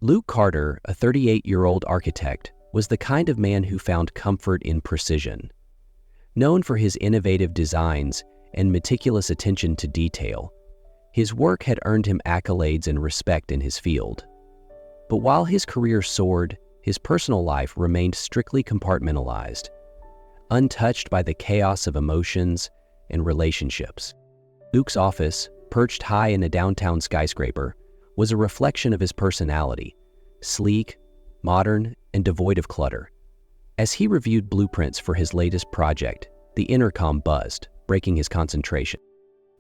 Luke Carter, a 38-year-old architect, was the kind of man who found comfort in precision. Known for his innovative designs and meticulous attention to detail, his work had earned him accolades and respect in his field. But while his career soared, his personal life remained strictly compartmentalized, untouched by the chaos of emotions and relationships. Luke's office, perched high in a downtown skyscraper, was a reflection of his personality, sleek, modern, and devoid of clutter. As he reviewed blueprints for his latest project, the intercom buzzed, breaking his concentration.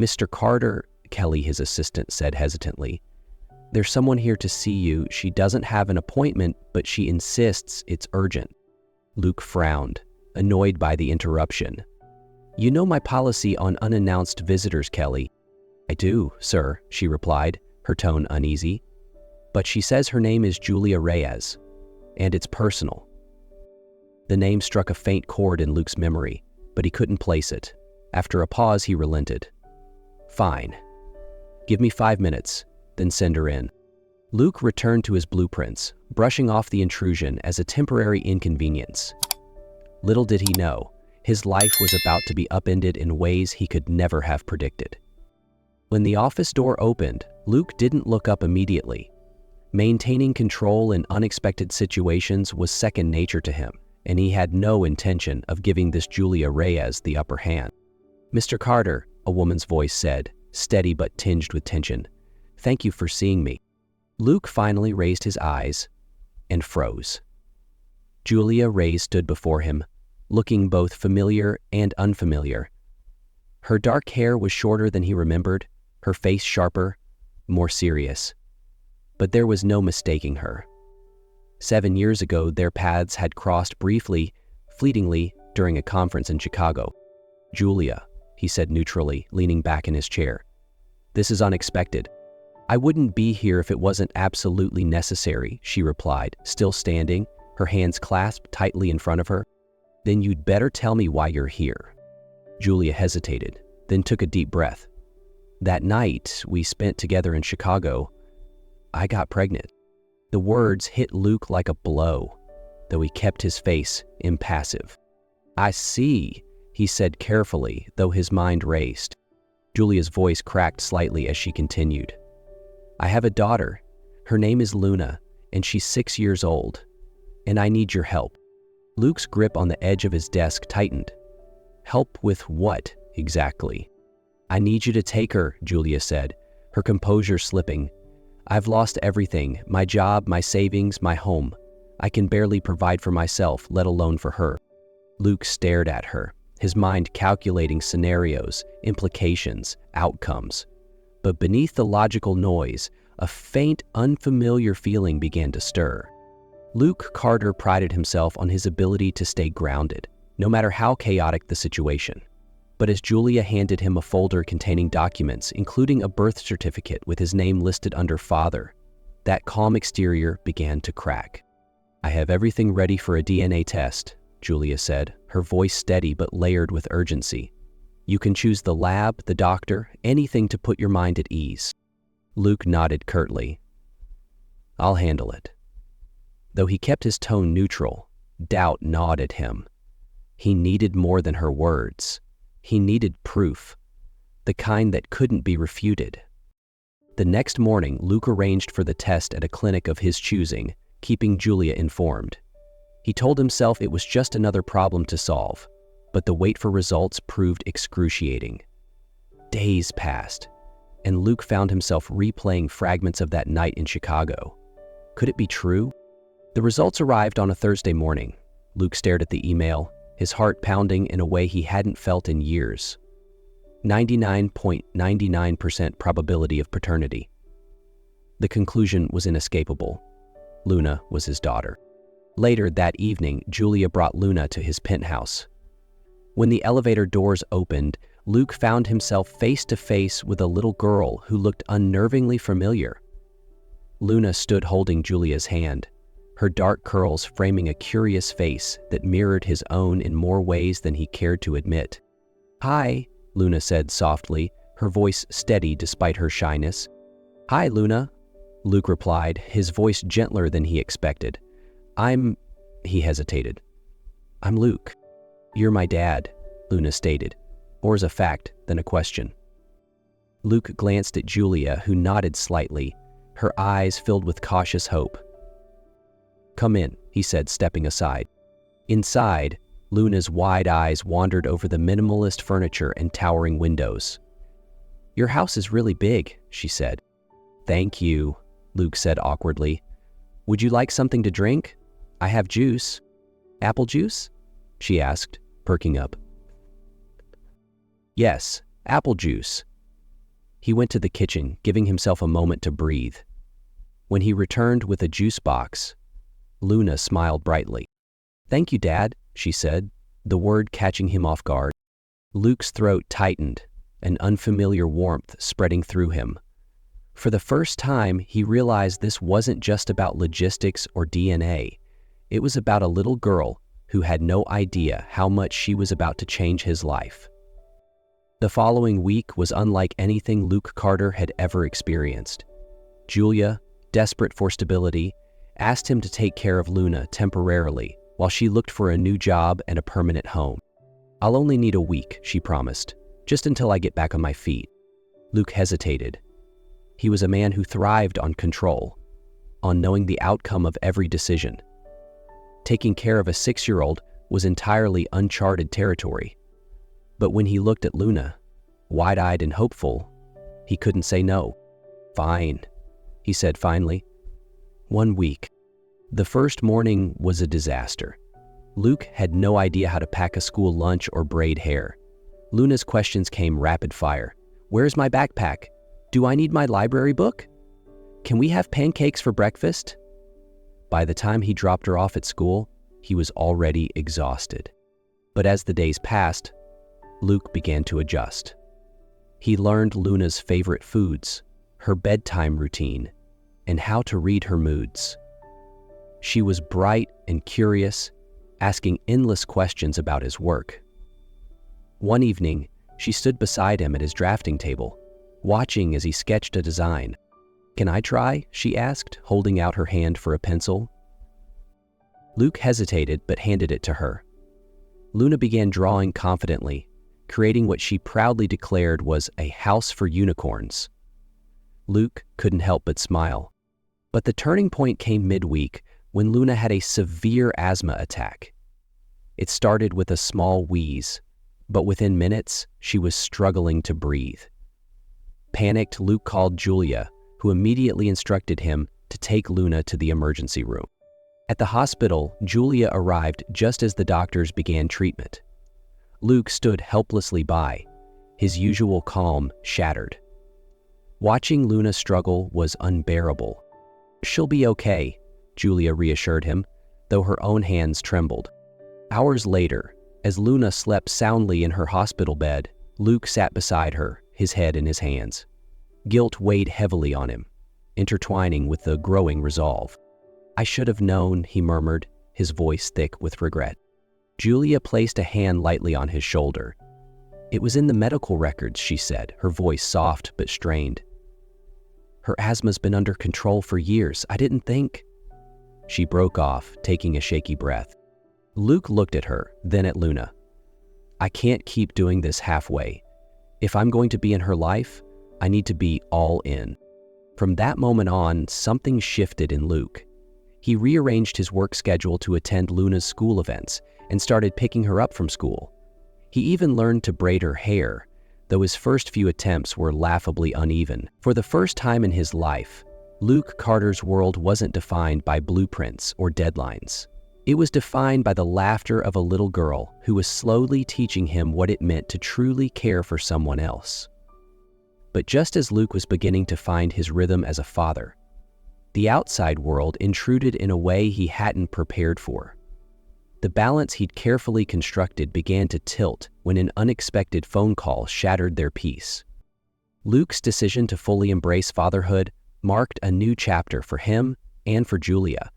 "Mr. Carter," Kelly, his assistant, said hesitantly, "there's someone here to see you. She doesn't have an appointment, but she insists it's urgent." Luke frowned, annoyed by the interruption. "You know my policy on unannounced visitors, Kelly." "I do, sir," she replied, her tone uneasy. "But she says her name is Julia Reyes, and it's personal." The name struck a faint chord in Luke's memory, but he couldn't place it. After a pause, he relented. "Fine. Give me 5 minutes, then send her in." Luke returned to his blueprints, brushing off the intrusion as a temporary inconvenience. Little did he know, his life was about to be upended in ways he could never have predicted. When the office door opened, Luke didn't look up immediately. Maintaining control in unexpected situations was second nature to him, and he had no intention of giving this Julia Reyes the upper hand. "Mr. Carter," a woman's voice said, steady but tinged with tension, "thank you for seeing me." Luke finally raised his eyes and froze. Julia Reyes stood before him, looking both familiar and unfamiliar. Her dark hair was shorter than he remembered, her face sharper, more serious. But there was no mistaking her. 7 years ago, their paths had crossed briefly, fleetingly, during a conference in Chicago. "Julia," he said neutrally, leaning back in his chair, "this is unexpected." "I wouldn't be here if it wasn't absolutely necessary," she replied, still standing, her hands clasped tightly in front of her. "Then you'd better tell me why you're here." Julia hesitated, then took a deep breath. "That night we spent together in Chicago, I got pregnant." The words hit Luke like a blow, though he kept his face impassive. "I see," he said carefully, though his mind raced. Julia's voice cracked slightly as she continued. "I have a daughter. Her name is Luna, and she's 6 years old. And I need your help." Luke's grip on the edge of his desk tightened. "Help with what, exactly?" "I need you to take her," Julia said, her composure slipping. "I've lost everything, my job, my savings, my home. I can barely provide for myself, let alone for her." Luke stared at her, his mind calculating scenarios, implications, outcomes. But beneath the logical noise, a faint, unfamiliar feeling began to stir. Luke Carter prided himself on his ability to stay grounded, no matter how chaotic the situation. But as Julia handed him a folder containing documents, including a birth certificate with his name listed under father, that calm exterior began to crack. "I have everything ready for a DNA test," Julia said, her voice steady but layered with urgency. "You can choose the lab, the doctor, anything to put your mind at ease." Luke nodded curtly. "I'll handle it." Though he kept his tone neutral, doubt gnawed at him. He needed more than her words. He needed proof, the kind that couldn't be refuted. The next morning, Luke arranged for the test at a clinic of his choosing, keeping Julia informed. He told himself it was just another problem to solve, but the wait for results proved excruciating. Days passed, and Luke found himself replaying fragments of that night in Chicago. Could it be true? The results arrived on a Thursday morning. Luke stared at the email, his heart pounding in a way he hadn't felt in years. 99.99% probability of paternity. The conclusion was inescapable. Luna was his daughter. Later that evening, Julia brought Luna to his penthouse. When the elevator doors opened, Luke found himself face to face with a little girl who looked unnervingly familiar. Luna stood holding Julia's hand, her dark curls framing a curious face that mirrored his own in more ways than he cared to admit. "Hi," Luna said softly, her voice steady despite her shyness. "Hi, Luna. Luke replied, his voice gentler than he expected. He hesitated. I'm Luke. You're my dad, Luna stated, more as a fact than a question. Luke glanced at Julia, who nodded slightly, her eyes filled with cautious hope. Come in, he said, stepping aside. Inside, Luna's wide eyes wandered over the minimalist furniture and towering windows. Your house is really big, she said. Thank you, Luke said awkwardly. Would you like something to drink? I have juice. Apple juice? She asked, perking up. Yes, apple juice. He went to the kitchen, giving himself a moment to breathe. When he returned with a juice box, Luna smiled brightly. Thank you, Dad, she said, the word catching him off guard. Luke's throat tightened, an unfamiliar warmth spreading through him. For the first time, he realized this wasn't just about logistics or DNA. It was about a little girl who had no idea how much she was about to change his life. The following week was unlike anything Luke Carter had ever experienced. Julia, desperate for stability, asked him to take care of Luna temporarily while she looked for a new job and a permanent home. I'll only need a week, she promised, just until I get back on my feet. Luke hesitated. He was a man who thrived on control, on knowing the outcome of every decision. Taking care of a 6-year-old was entirely uncharted territory. But when he looked at Luna, wide-eyed and hopeful, he couldn't say no. Fine, he said finally. 1 week. The first morning was a disaster. Luke had no idea how to pack a school lunch or braid hair. Luna's questions came rapid fire. Where's my backpack? Do I need my library book? Can we have pancakes for breakfast? By the time he dropped her off at school, he was already exhausted. But as the days passed, Luke began to adjust. He learned Luna's favorite foods, her bedtime routine, and how to read her moods. She was bright and curious, asking endless questions about his work. One evening, she stood beside him at his drafting table, watching as he sketched a design. Can I try? She asked, holding out her hand for a pencil. Luke hesitated but handed it to her. Luna began drawing confidently, creating what she proudly declared was a house for unicorns. Luke couldn't help but smile. But the turning point came midweek when Luna had a severe asthma attack. It started with a small wheeze, but within minutes, she was struggling to breathe. Panicked, Luke called Julia, who immediately instructed him to take Luna to the emergency room. At the hospital, Julia arrived just as the doctors began treatment. Luke stood helplessly by, his usual calm shattered. Watching Luna struggle was unbearable. She'll be okay, Julia reassured him, though her own hands trembled. Hours later, as Luna slept soundly in her hospital bed, Luke sat beside her, his head in his hands. Guilt weighed heavily on him, intertwining with the growing resolve. I should have known, he murmured, his voice thick with regret. Julia placed a hand lightly on his shoulder. It was in the medical records, she said, her voice soft but strained. Her asthma's been under control for years. I didn't think. She broke off, taking a shaky breath. Luke looked at her, then at Luna. I can't keep doing this halfway. If I'm going to be in her life, I need to be all in. From that moment on, something shifted in Luke. He rearranged his work schedule to attend Luna's school events and started picking her up from school. He even learned to braid her hair, though his first few attempts were laughably uneven. For the first time in his life, Luke Carter's world wasn't defined by blueprints or deadlines. It was defined by the laughter of a little girl who was slowly teaching him what it meant to truly care for someone else. But just as Luke was beginning to find his rhythm as a father, the outside world intruded in a way he hadn't prepared for. The balance he'd carefully constructed began to tilt when an unexpected phone call shattered their peace. Luke's decision to fully embrace fatherhood marked a new chapter for him and for Julia.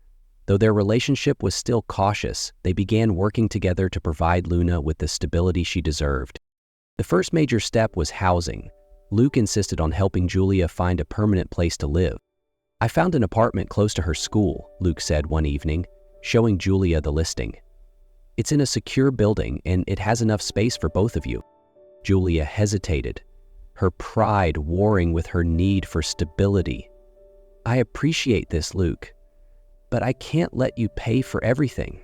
Though their relationship was still cautious, they began working together to provide Luna with the stability she deserved. The first major step was housing. Luke insisted on helping Julia find a permanent place to live. I found an apartment close to her school, Luke said one evening, showing Julia the listing. It's in a secure building and it has enough space for both of you. Julia hesitated, her pride warring with her need for stability. I appreciate this, Luke, but I can't let you pay for everything.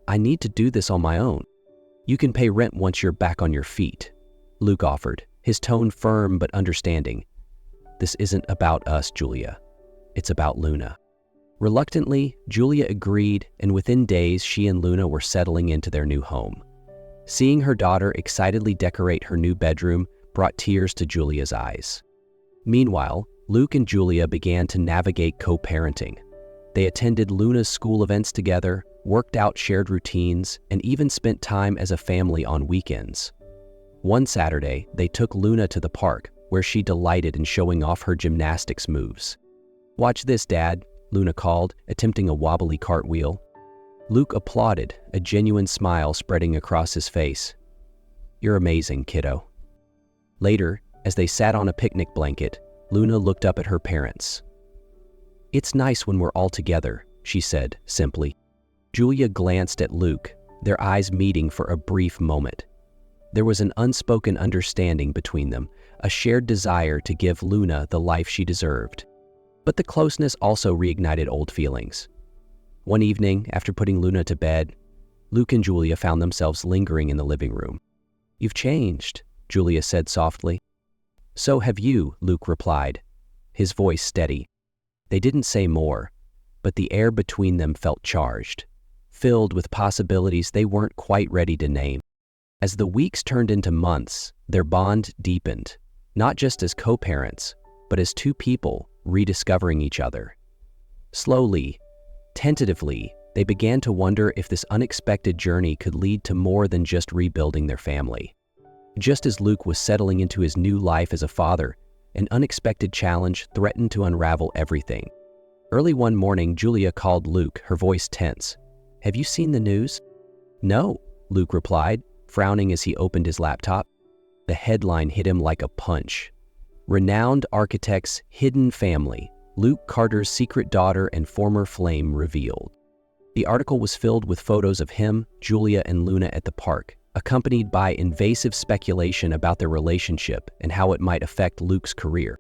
I need to do this on my own. You can pay rent once you're back on your feet, Luke offered, his tone firm but understanding. This isn't about us, Julia. It's about Luna. Reluctantly, Julia agreed, and within days she and Luna were settling into their new home. Seeing her daughter excitedly decorate her new bedroom brought tears to Julia's eyes. Meanwhile, Luke and Julia began to navigate co-parenting. They attended Luna's school events together, worked out shared routines, and even spent time as a family on weekends. One Saturday, they took Luna to the park, where she delighted in showing off her gymnastics moves. "Watch this, Dad," Luna called, attempting a wobbly cartwheel. Luke applauded, a genuine smile spreading across his face. "You're amazing, kiddo." Later, as they sat on a picnic blanket, Luna looked up at her parents. "It's nice when we're all together," she said, simply. Julia glanced at Luke, their eyes meeting for a brief moment. There was an unspoken understanding between them, a shared desire to give Luna the life she deserved. But the closeness also reignited old feelings. One evening, after putting Luna to bed, Luke and Julia found themselves lingering in the living room. "You've changed," Julia said softly. "So have you," Luke replied, his voice steady. They didn't say more, but the air between them felt charged, filled with possibilities they weren't quite ready to name. As the weeks turned into months, their bond deepened, not just as co-parents, but as two people rediscovering each other. Slowly, tentatively, they began to wonder if this unexpected journey could lead to more than just rebuilding their family. Just as Luke was settling into his new life as a father, an unexpected challenge threatened to unravel everything. Early one morning, Julia called Luke, her voice tense. "Have you seen the news?" "No," Luke replied, frowning as he opened his laptop. The headline hit him like a punch. Renowned architect's hidden family, Luke Carter's secret daughter and former flame revealed. The article was filled with photos of him, Julia, and Luna at the park, accompanied by invasive speculation about their relationship and how it might affect Luke's career.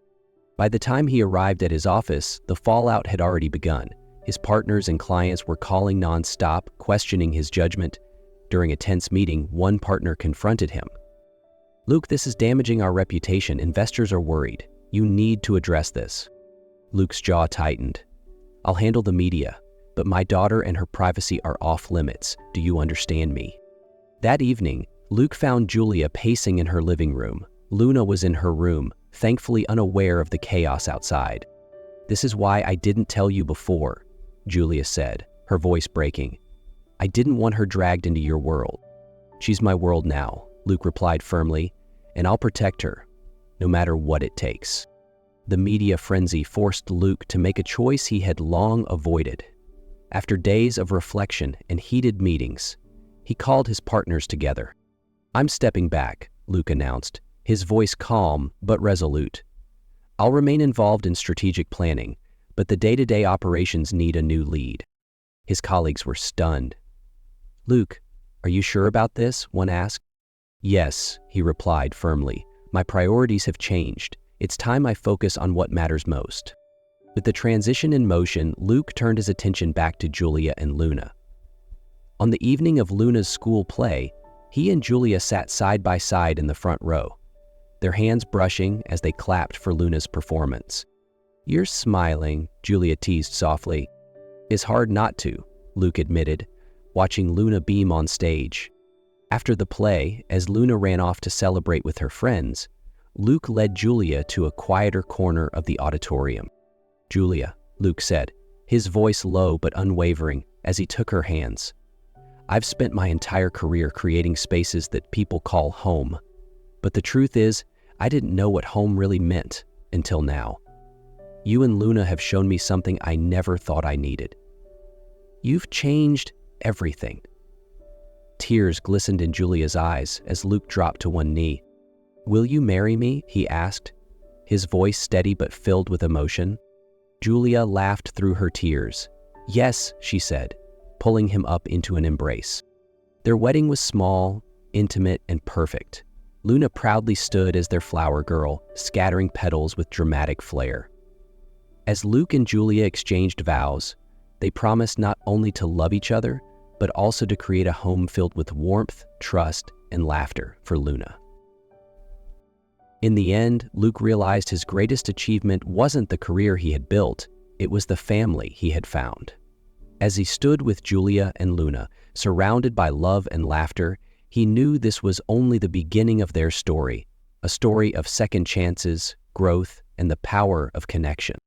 By the time he arrived at his office, the fallout had already begun. His partners and clients were calling non-stop, questioning his judgment. During a tense meeting, one partner confronted him. "Luke, this is damaging our reputation. Investors are worried. You need to address this." Luke's jaw tightened. "I'll handle the media, but my daughter and her privacy are off limits. Do you understand me?" That evening, Luke found Julia pacing in her living room. Luna was in her room, thankfully unaware of the chaos outside. "This is why I didn't tell you before," Julia said, her voice breaking. "I didn't want her dragged into your world." "She's my world now," Luke replied firmly, "and I'll protect her, no matter what it takes." The media frenzy forced Luke to make a choice he had long avoided. After days of reflection and heated meetings, he called his partners together. "I'm stepping back," Luke announced, his voice calm but resolute. "I'll remain involved in strategic planning, but the day-to-day operations need a new lead." His colleagues were stunned. "Luke, are you sure about this?" one asked. "Yes," he replied firmly. "My priorities have changed. It's time I focus on what matters most." With the transition in motion, Luke turned his attention back to Julia and Luna. On the evening of Luna's school play, he and Julia sat side by side in the front row, their hands brushing as they clapped for Luna's performance. "You're smiling," Julia teased softly. "It's hard not to," Luke admitted, watching Luna beam on stage. After the play, as Luna ran off to celebrate with her friends, Luke led Julia to a quieter corner of the auditorium. "Julia," Luke said, his voice low but unwavering as he took her hands. "I've spent my entire career creating spaces that people call home. But the truth is, I didn't know what home really meant until now. You and Luna have shown me something I never thought I needed. You've changed everything." Tears glistened in Julia's eyes as Luke dropped to one knee. "Will you marry me?" he asked, his voice steady but filled with emotion. Julia laughed through her tears. "Yes," she said, pulling him up into an embrace. Their wedding was small, intimate, and perfect. Luna proudly stood as their flower girl, scattering petals with dramatic flair. As Luke and Julia exchanged vows, they promised not only to love each other, but also to create a home filled with warmth, trust, and laughter for Luna. In the end, Luke realized his greatest achievement wasn't the career he had built, it was the family he had found. As he stood with Julia and Luna, surrounded by love and laughter, he knew this was only the beginning of their story, a story of second chances, growth, and the power of connection.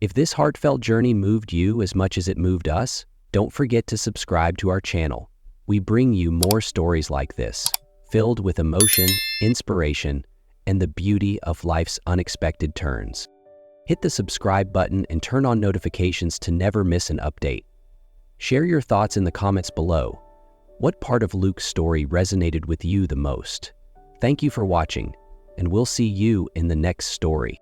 If this heartfelt journey moved you as much as it moved us, don't forget to subscribe to our channel. We bring you more stories like this, filled with emotion, inspiration, and the beauty of life's unexpected turns. Hit the subscribe button and turn on notifications to never miss an update. Share your thoughts in the comments below. What part of Luke's story resonated with you the most? Thank you for watching, and we'll see you in the next story.